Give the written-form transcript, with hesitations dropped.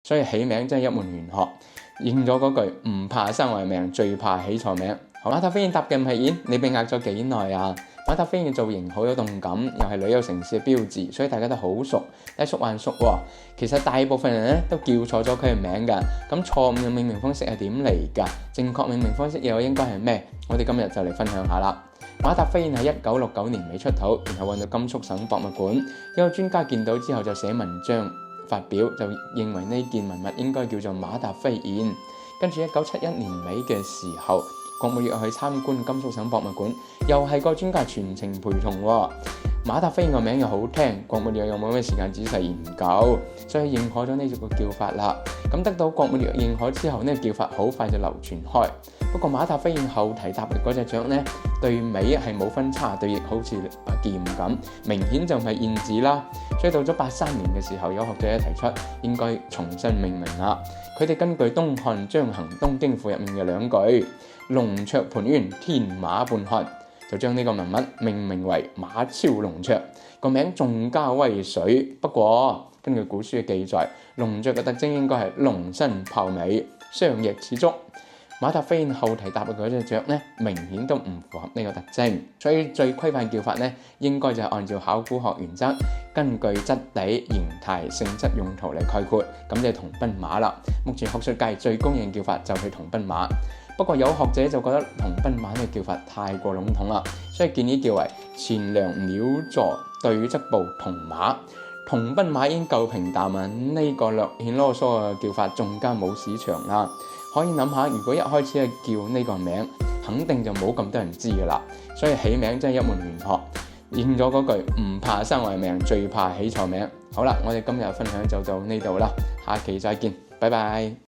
所以起名真係一門玄學，應咗嗰句唔怕生壞命，最怕起錯名。馬塔飛燕搭嘅唔係演，你被呃咗幾耐啊？馬塔飛燕嘅造型好有動感，又係旅遊城市嘅標誌，所以大家都好熟。但係熟還熟喎，其實大部分人咧都叫錯咗佢嘅名㗎。咁錯誤嘅命名方式係點嚟㗎？正確命名方式又應該係咩？我哋今日就嚟分享下啦。馬塔飛燕係1969年尾出土，然後運到甘肅省博物館。有個專家見到之後就寫文章發表，就認為呢件文物應該叫做馬塔飛燕。跟住1971年尾嘅時候，國務院去參觀甘肅省博物館，又係個專家全程陪同喎。馬塔飛燕個名又好聽，國務院又冇咩時間仔細研究，所以認可咗呢個叫法啦。咁得到國務院認可之後，呢個叫法好快就流傳開。不過馬塔飛燕後蹄搭嘅嗰隻雀呢，對尾係冇分叉，對翼好似把劍咁，明顯就唔係燕子啦。所以到咗83年嘅時候，有學者提出應該重新命名啦。佢哋根據東漢張衡《東京賦》入面嘅兩句龍雀盤旋，天馬半看，就將呢個文物命名為馬超龍雀，個名仲加威水。不過根據古書嘅記載，龍雀嘅特徵應該係龍身豹尾，雙翼似竹。馬塔飛燕後蹄搭嘅嗰隻雀呢，明顯都唔符合呢個特徵，所以最規範叫法呢，應該就係按照考古學原則，根據質地、形態、性質、用途嚟概括，咁就係同賓馬啦。目前學術界最公認叫法就係同賓馬，不過有學者就覺得同賓馬呢個叫法太過籠統啦，所以建議叫為前梁鳥座對側步同馬。同賓馬已經夠平淡啊，呢個略顯囉嗦嘅叫法仲加冇市場啦。可以諗下，如果一開始係叫呢個名，肯定就冇咁多人知噶啦。所以起名真係一門玄學，應咗嗰句唔怕生壞命，最怕起錯名。好啦，我哋今日分享就到呢度啦，下期再見，拜拜。